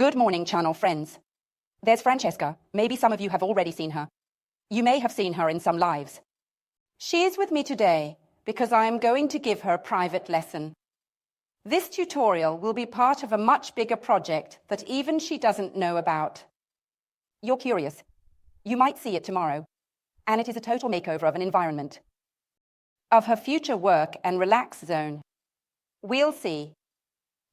Good morning, channel friends. There's Francesca. Maybe some of you have already seen her. You may have seen her in some lives. She is with me today because I am going to give her a private lesson. This tutorial will be part of a much bigger project that even she doesn't know about. You're curious. You might see it tomorrow. And it is a total makeover of an environment. Of her future work and relax zone. We'll see.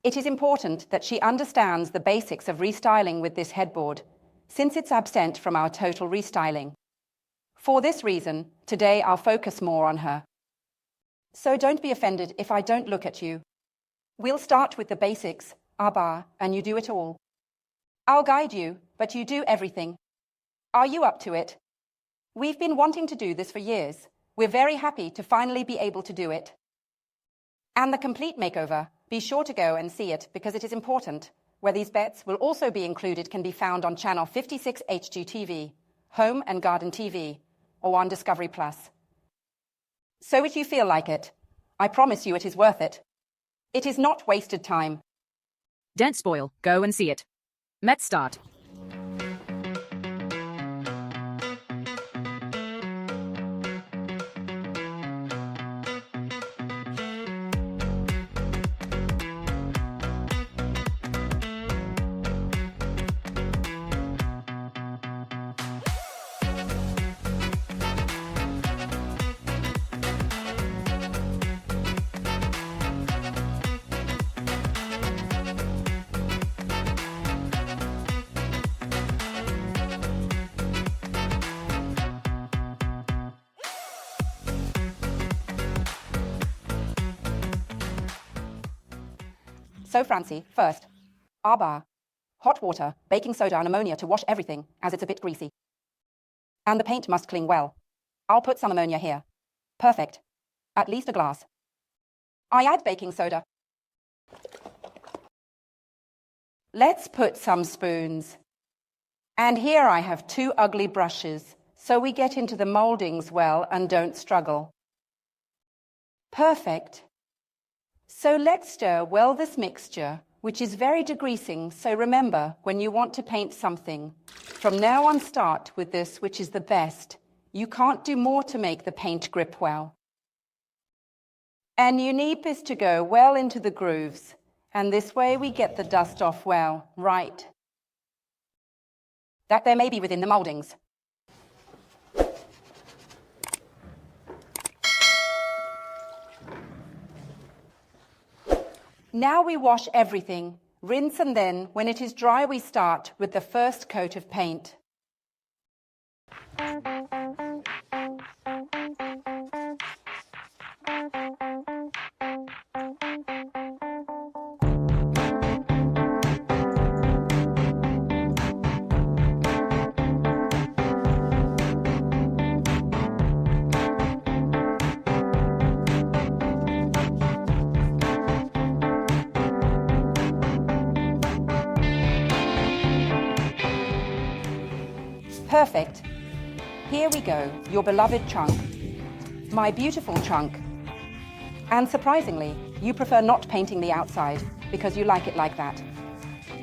It is important that she understands the basics of restyling with this headboard, since it's absent from our total restyling. For this reason, today I'll focus more on her. So don't be offended if I don't look at you. We'll start with the basics, and you do it all. I'll guide you, but you do everything. Are you up to it? We've been wanting to do this for years. We're very happy to finally be able to do it. And the complete makeover, be sure to go and see it because it is important. Where these bets will also be included can be found on channel 56 HGTV, Home and Garden TV, or on Discovery Plus. So if you feel like it, I promise you it is worth it. It is not wasted time. Don't spoil, go and see it. Let's start. So Francie, first, hot water, baking soda and ammonia to wash everything as it's a bit greasy. And the paint must cling well. I'll put some ammonia here. Perfect. At least a glass. I add baking soda. Let's put some spoons. And here I have 2 ugly brushes, so we get into the moldings well and don't struggle. Perfect. So let's stir well this mixture, which is very degreasing, so remember, when you want to paint something, from now on start with this, which is the best. You can't do more to make the paint grip well. And you need this to go well into the grooves, and this way we get the dust off well, right. That there may be within the mouldings. Now we wash everything, rinse, and then, when it is dry, we start with the first coat of paint. Perfect. Here we go, your beloved chunk. My beautiful chunk. And surprisingly, you prefer not painting the outside because you like it like that.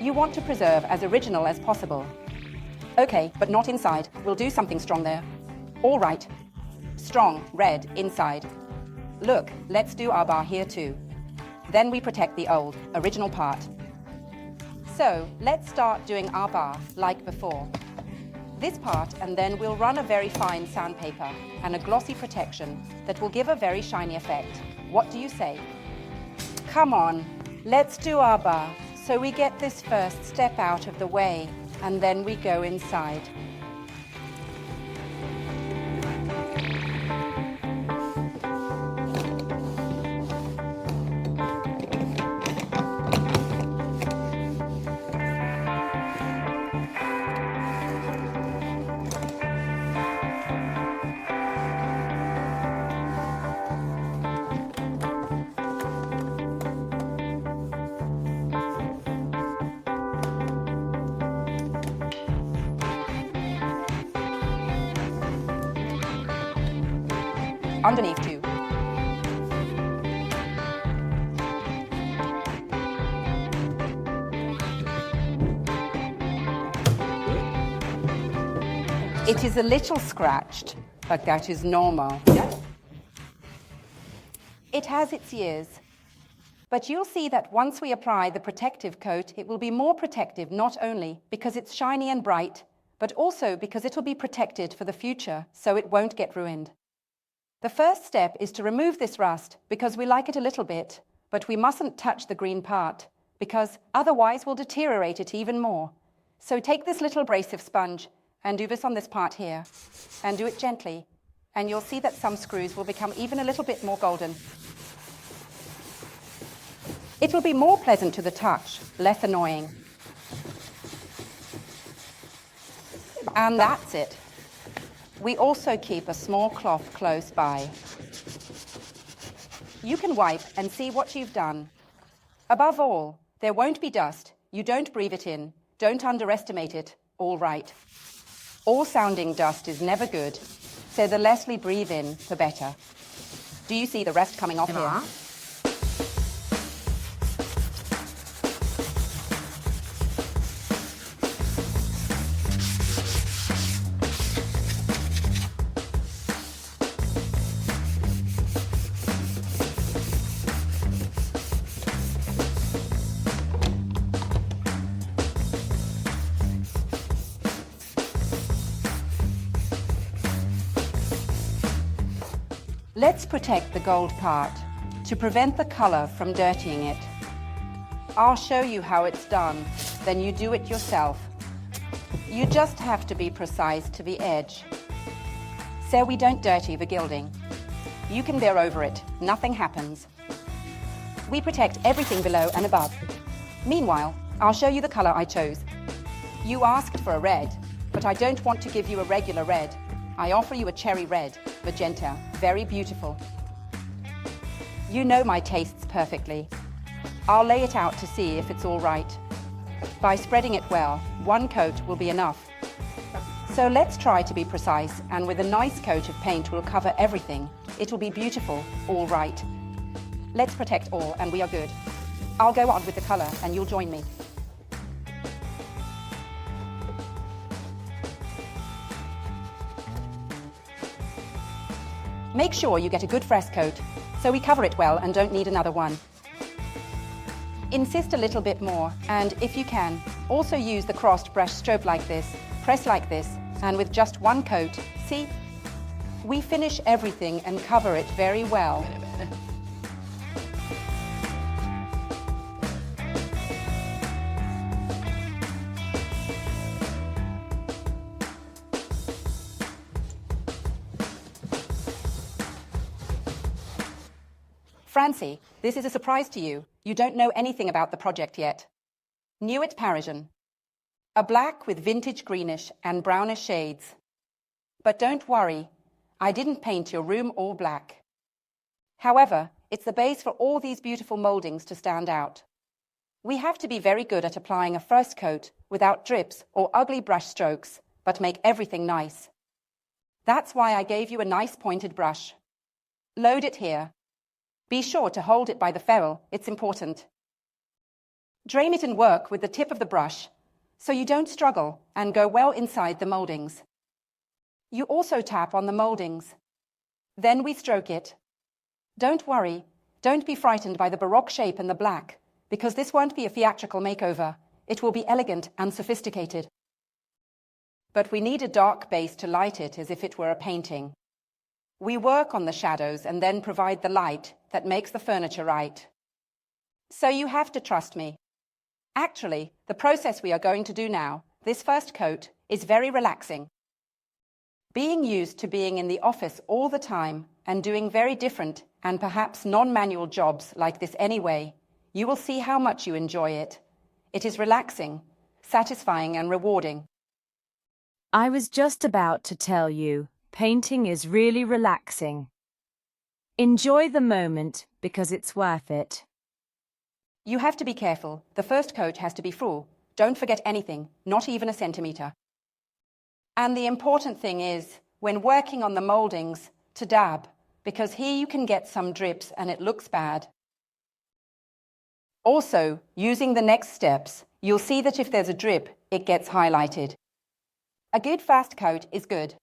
You want to preserve as original as possible. Okay, but not inside. We'll do something strong there. All right. Strong, red, inside. Look, let's do our bar here too. Then we protect the old, original part. So, let's start doing our bar like before. This part, and then we'll run a very fine sandpaper and a glossy protection that will give a very shiny effect. What do you say? Come on, let's do our bar so we get this first step out of the way and then we go inside. Underneath too. It is a little scratched, but that is normal. It has its years. But you'll see that once we apply the protective coat, it will be more protective, not only because it's shiny and bright, but also because it'll be protected for the future, so it won't get ruined. The first step is to remove this rust because we like it a little bit, but we mustn't touch the green part because otherwise we'll deteriorate it even more. So take this little abrasive sponge and do this on this part here, and do it gently, and you'll see that some screws will become even a little bit more golden. It will be more pleasant to the touch, less annoying. And that's it. We also keep a small cloth close by. You can wipe and see what you've done. Above all, there won't be dust. You don't breathe it in. Don't underestimate it. All right. All sounding dust is never good, so the less we breathe in, the better. Do you see the rest coming off here? Let's protect the gold part to prevent the color from dirtying it. I'll show you how it's done, then you do it yourself. You just have to be precise to the edge, so we don't dirty the gilding. You can bear over it, nothing happens. We protect everything below and above. Meanwhile, I'll show you the color I chose. You asked for a red, but I don't want to give you a regular red. I offer you a cherry red, magenta, very beautiful. You know my tastes perfectly. I'll lay it out to see if it's all right. By spreading it well, one coat will be enough. So let's try to be precise, and with a nice coat of paint we'll cover everything. It'll be beautiful, all right. Let's protect all, and we are good. I'll go on with the color, and you'll join me. Make sure you get a good fresh coat, so we cover it well and don't need another one. Insist a little bit more, and if you can, also use the crossed brush stroke like this, press like this, and with just one coat, see? We finish everything and cover it very well. Francie, this is a surprise to you. You don't know anything about the project yet. Nuit Parisienne. A black with vintage greenish and brownish shades. But don't worry, I didn't paint your room all black. However, it's the base for all these beautiful moldings to stand out. We have to be very good at applying a first coat without drips or ugly brush strokes, but make everything nice. That's why I gave you a nice pointed brush. Load it here. Be sure to hold it by the ferrule, it's important. Drain it and work with the tip of the brush, so you don't struggle and go well inside the moldings. You also tap on the moldings. Then we stroke it. Don't worry, don't be frightened by the Baroque shape and the black, because this won't be a theatrical makeover. It will be elegant and sophisticated. But we need a dark base to light it as if it were a painting. We work on the shadows and then provide the light that makes the furniture right. So you have to trust me. Actually, the process we are going to do now, this first coat, is very relaxing. Being used to being in the office all the time and doing very different and perhaps non-manual jobs like this anyway, you will see how much you enjoy it. It is relaxing, satisfying and rewarding. I was just about to tell you, painting is really relaxing. Enjoy the moment because it's worth it. You have to be careful. The first coat has to be full. Don't forget anything, not even a centimetre. And the important thing is, when working on the mouldings, to dab, because here you can get some drips and it looks bad. Also, using the next steps, you'll see that if there's a drip, it gets highlighted. A good fast coat is good.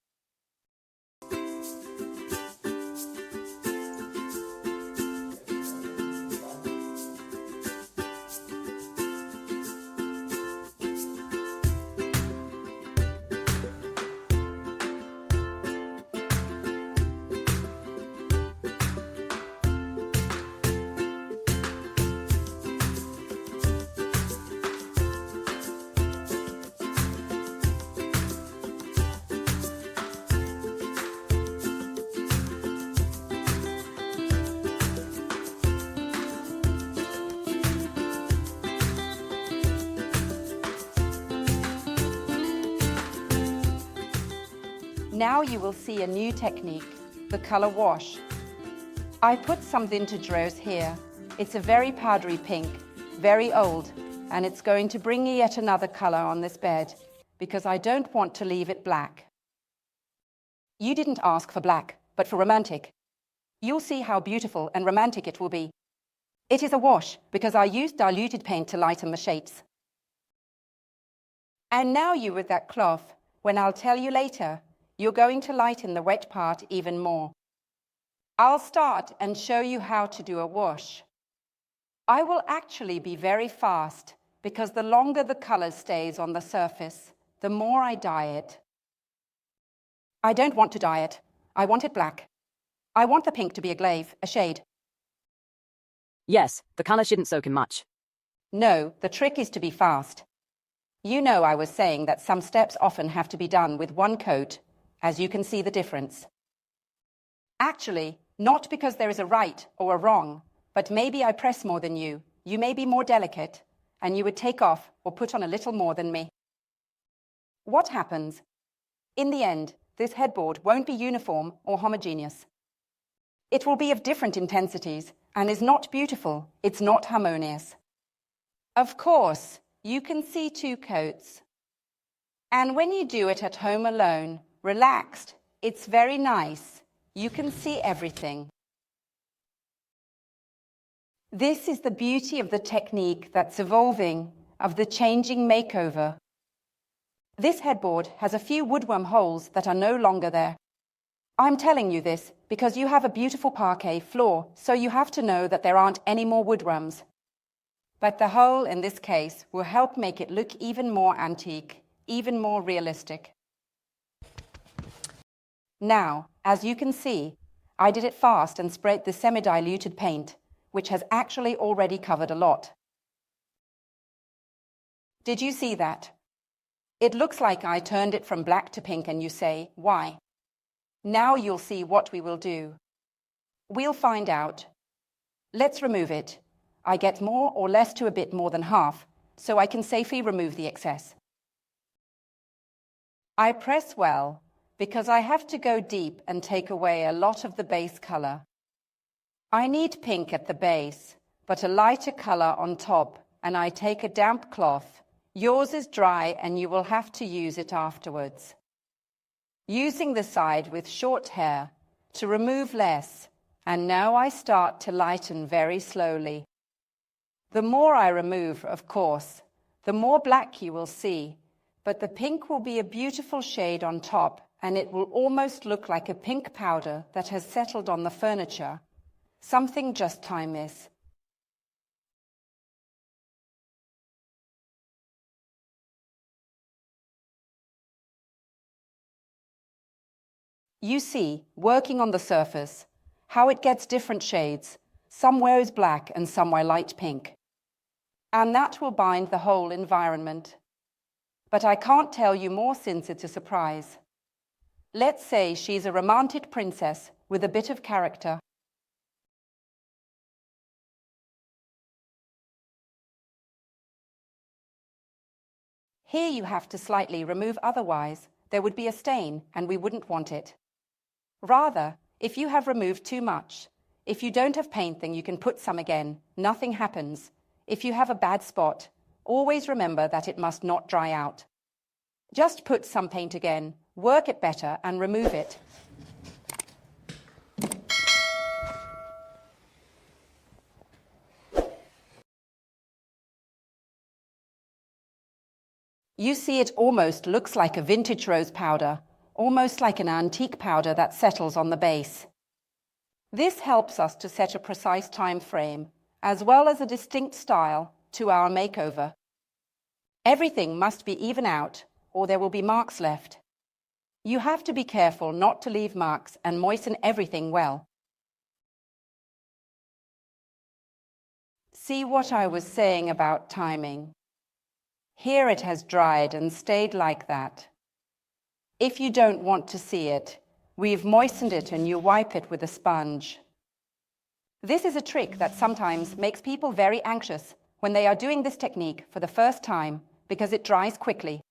Now you will see a new technique, the color wash. I put some vintage rose here. It's a very powdery pink, very old, and it's going to bring yet another color on this bed because I don't want to leave it black. You didn't ask for black, but for romantic. You'll see how beautiful and romantic it will be. It is a wash because I used diluted paint to lighten the shades. And now you with that cloth, when I'll tell you later, you're going to lighten the wet part even more. I'll start and show you how to do a wash. I will actually be very fast because the longer the color stays on the surface, the more I dye it. I don't want to dye it. I want it black. I want the pink to be a glaive, a shade. Yes, the color shouldn't soak in much. No, the trick is to be fast. You know I was saying that some steps often have to be done with one coat, as you can see the difference. Actually, not because there is a right or a wrong, but maybe I press more than you. You may be more delicate, and you would take off or put on a little more than me. What happens? In the end, this headboard won't be uniform or homogeneous. It will be of different intensities and is not beautiful. It's not harmonious. Of course, you can see two coats. And when you do it at home alone, relaxed, it's very nice. You can see everything. This is the beauty of the technique that's evolving, of the changing makeover. This headboard has a few woodworm holes that are no longer there. I'm telling you this because you have a beautiful parquet floor, so you have to know that there aren't any more woodworms. But the hole in this case will help make it look even more antique, even more realistic. Now, as you can see, I did it fast and sprayed the semi-diluted paint, which has actually already covered a lot. Did you see that? It looks like I turned it from black to pink and you say, why? Now you'll see what we will do. We'll find out. Let's remove it. I get more or less to a bit more than half, so I can safely remove the excess. I press well, because I have to go deep and take away a lot of the base color. I need pink at the base, but a lighter color on top, and I take a damp cloth. Yours is dry and you will have to use it afterwards. Using the side with short hair to remove less, and now I start to lighten very slowly. The more I remove, of course, the more black you will see, but the pink will be a beautiful shade on top, and it will almost look like a pink powder that has settled on the furniture. Something just time this. You see, working on the surface, how it gets different shades. Somewhere is black and somewhere light pink. And that will bind the whole environment. But I can't tell you more since it's a surprise. Let's say she's a romantic princess with a bit of character. Here you have to slightly remove, otherwise there would be a stain and we wouldn't want it. Rather, if you have removed too much, if you don't have paint, then you can put some again. Nothing happens. If you have a bad spot, always remember that it must not dry out. Just put some paint again, work it better and remove it. You see, it almost looks like a vintage rose powder, almost like an antique powder that settles on the base. This helps us to set a precise time frame, as well as a distinct style, to our makeover. Everything must be even out, or there will be marks left. You have to be careful not to leave marks and moisten everything well. See what I was saying about timing? Here it has dried and stayed like that. If you don't want to see it, we've moistened it and you wipe it with a sponge. This is a trick that sometimes makes people very anxious when they are doing this technique for the first time because it dries quickly.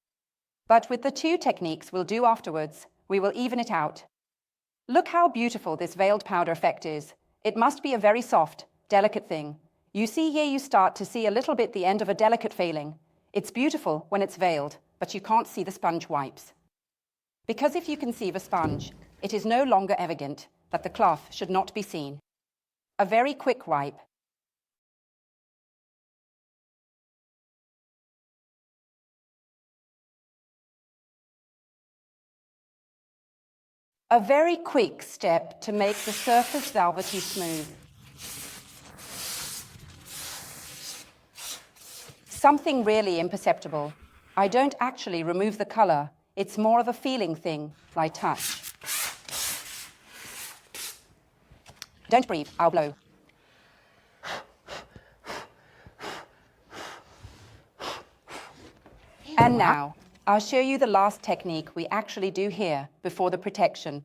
But with the two techniques we'll do afterwards, we will even it out. Look how beautiful this veiled powder effect is. It must be a very soft, delicate thing. You see here you start to see a little bit the end of a delicate veiling. It's beautiful when it's veiled, but you can't see the sponge wipes. Because if you can see the sponge, it is no longer evident that the cloth should not be seen. A very quick wipe. A very quick step to make the surface velvety smooth. Something really imperceptible. I don't actually remove the color. It's more of a feeling thing, like touch. Don't breathe, I'll blow. And now, I'll show you the last technique we actually do here before the protection.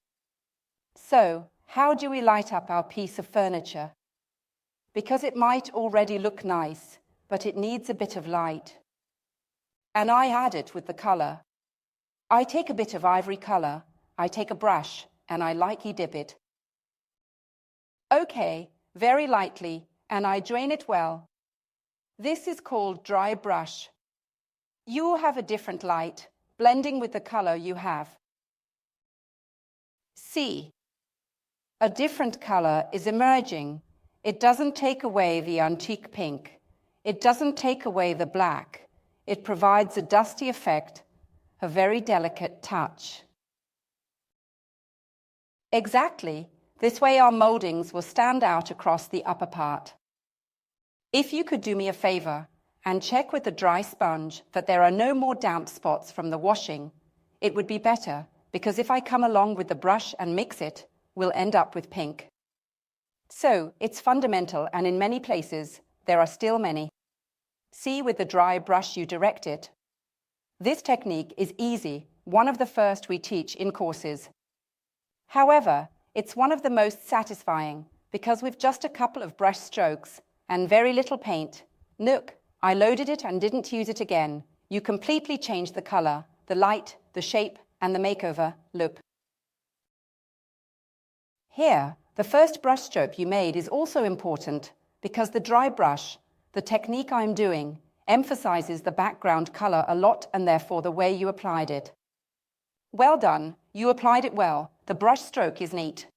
So, how do we light up our piece of furniture? Because it might already look nice, but it needs a bit of light. And I add it with the color. I take a bit of ivory color, I take a brush, and I lightly dip it. Okay, very lightly, and I drain it well. This is called dry brush. You will have a different light, blending with the color you have. See, a different color is emerging. It doesn't take away the antique pink. It doesn't take away the black. It provides a dusty effect, a very delicate touch. Exactly. This way our moldings will stand out across the upper part. If you could do me a favor and check with the dry sponge that there are no more damp spots from the washing, it would be better, because if I come along with the brush and mix it, we'll end up with pink. So, it's fundamental, and in many places, there are still many. See with the dry brush you direct it. This technique is easy, one of the first we teach in courses. However, it's one of the most satisfying, because with just a couple of brush strokes and very little paint, look, I loaded it and didn't use it again. You completely changed the color, the light, the shape, and the makeover look. Here, the first brush stroke you made is also important, because the dry brush, the technique I'm doing, emphasizes the background color a lot and therefore the way you applied it. Well done, you applied it well. The brush stroke is neat.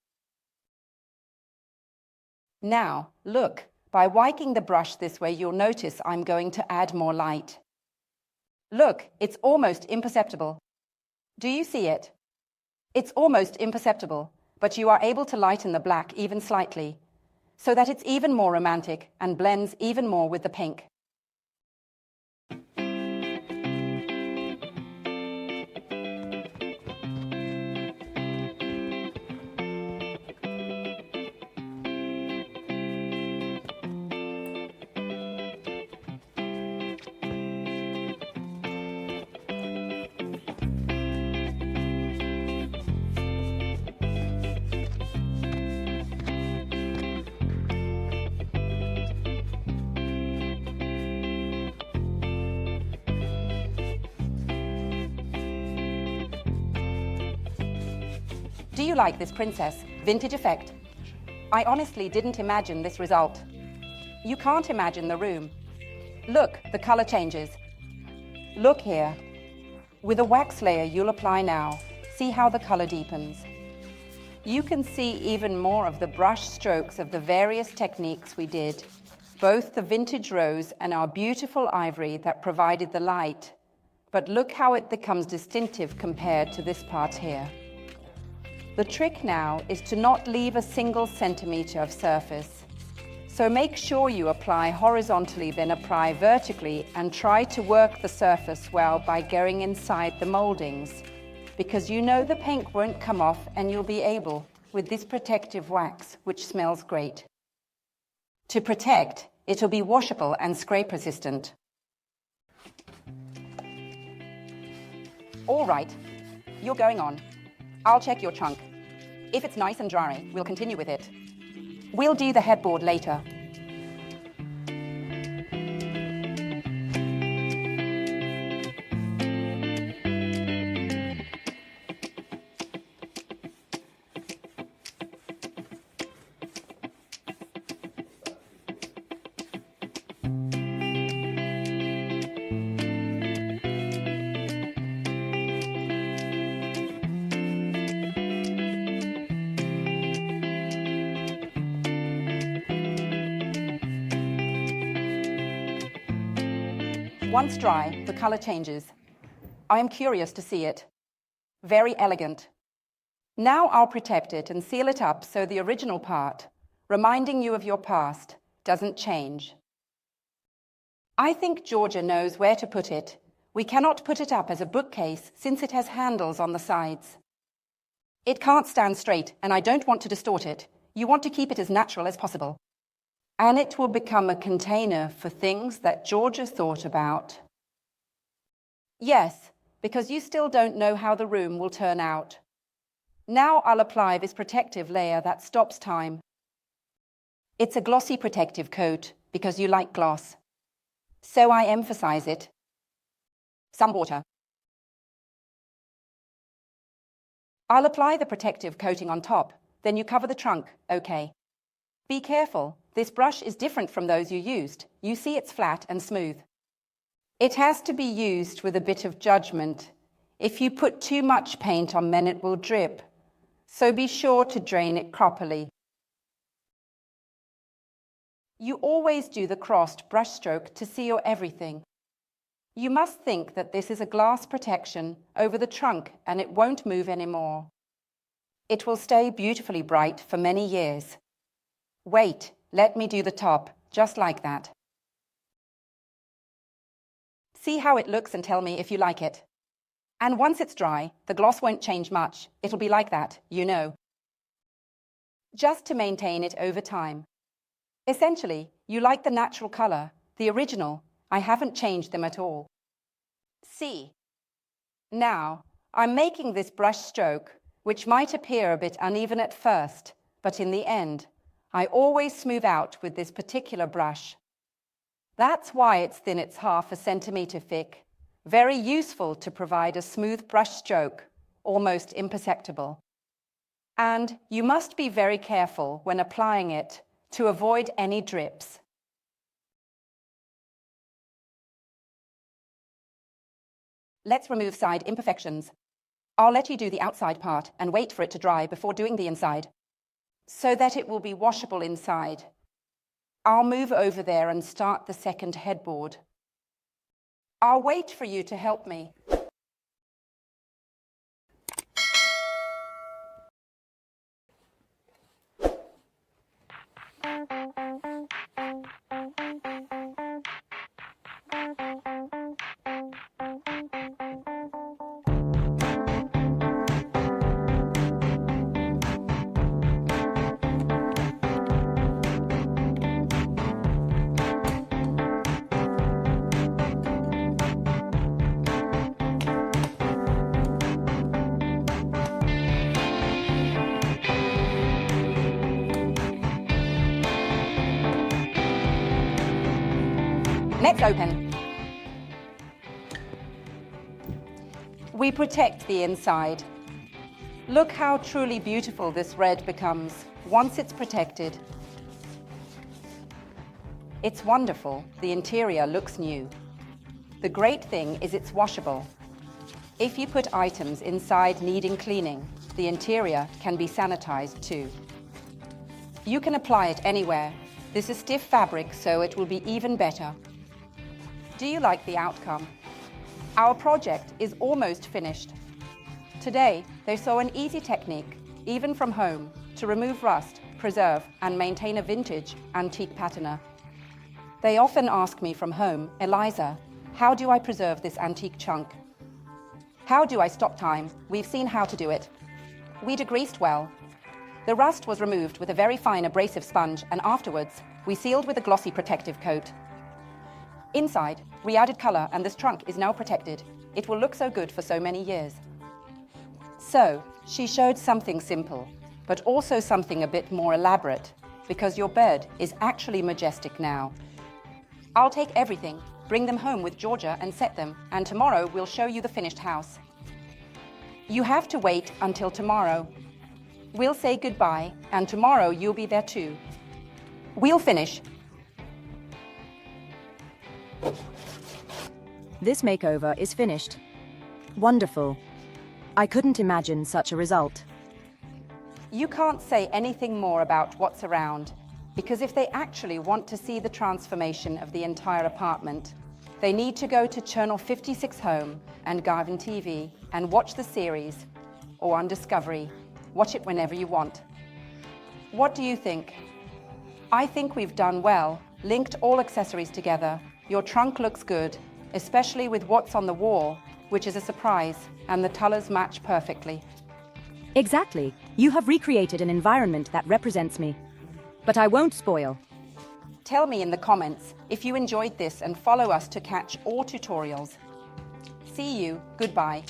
Now, look, by wiping the brush this way you'll notice I'm going to add more light. Look, it's almost imperceptible. Do you see it? It's almost imperceptible, but you are able to lighten the black even slightly, so that it's even more romantic and blends even more with the pink. Do you like this princess vintage effect? I honestly didn't imagine this result. You can't imagine the room. Look, the color changes. Look here. With a wax layer you'll apply now, see how the color deepens. You can see even more of the brush strokes of the various techniques we did, both the vintage rose and our beautiful ivory that provided the light. but look how it becomes distinctive compared to this part here. The trick now is to not leave a single centimeter of surface. So make sure you apply horizontally, then apply vertically, and try to work the surface well by going inside the moldings, because you know the paint won't come off and you'll be able with this protective wax, which smells great. To protect, it'll be washable and scrape resistant. All right, you're going on. I'll check your trunk. If it's nice and dry, we'll continue with it. We'll do the headboard later. Once dry, the color changes. I am curious to see it. Very elegant. Now I'll protect it and seal it up so the original part, reminding you of your past, doesn't change. I think Georgia knows where to put it. We cannot put it up as a bookcase since it has handles on the sides. It can't stand straight, and I don't want to distort it. You want to keep it as natural as possible. And it will become a container for things that Georgia thought about. Yes, because you still don't know how the room will turn out. Now I'll apply this protective layer that stops time. It's a glossy protective coat because you like gloss. So I emphasize it. Some water. I'll apply the protective coating on top, then you cover the trunk, okay. Be careful, this brush is different from those you used. You see it's flat and smooth. It has to be used with a bit of judgment. If you put too much paint on, then it will drip. So be sure to drain it properly. You always do the crossed brush stroke to seal everything. You must think that this is a glass protection over the trunk and it won't move anymore. It will stay beautifully bright for many years. Wait, let me do the top, just like that. See how it looks and tell me if you like it. And once it's dry, the gloss won't change much. It'll be like that, you know. Just to maintain it over time. Essentially, you like the natural color, the original. I haven't changed them at all. See. Now, I'm making this brush stroke, which might appear a bit uneven at first, but in the end, I always smooth out with this particular brush. That's why it's thin, it's 1/2 centimeter thick. Very useful to provide a smooth brush stroke, almost imperceptible. And you must be very careful when applying it to avoid any drips. Let's remove side imperfections. I'll let you do the outside part and wait for it to dry before doing the inside, so that it will be washable inside. I'll move over there and start the second headboard. I'll wait for you to help me. Let's open. We protect the inside. Look how truly beautiful this red becomes once it's protected. It's wonderful. The interior looks new. The great thing is it's washable. If you put items inside needing cleaning, the interior can be sanitized too. You can apply it anywhere. This is stiff fabric, so it will be even better. Do you like the outcome? Our project is almost finished. Today, they saw an easy technique, even from home, to remove rust, preserve, and maintain a vintage, antique patina. They often ask me from home, Eliza, how do I preserve this antique chunk? How do I stop time? We've seen how to do it. We degreased well. The rust was removed with a very fine abrasive sponge, and afterwards, we sealed with a glossy protective coat. Inside, we added color, and this trunk is now protected. It will look so good for so many years. So, she showed something simple, but also something a bit more elaborate, because your bed is actually majestic now. I'll take everything, bring them home with Georgia and set them, and tomorrow we'll show you the finished house. You have to wait until tomorrow. We'll say goodbye, and tomorrow you'll be there too. We'll finish. This makeover is finished. Wonderful. I couldn't imagine such a result. You can't say anything more about what's around, because if they actually want to see the transformation of the entire apartment, they need to go to Channel 56 Home and Garden TV and watch the series, or on Discovery. Watch it whenever you want. What do you think? I think we've done well, linked all accessories together. Your trunk looks good, especially with what's on the wall, which is a surprise, and the colors match perfectly. Exactly. You have recreated an environment that represents me. But I won't spoil. Tell me in the comments if you enjoyed this and follow us to catch all tutorials. See you. Goodbye.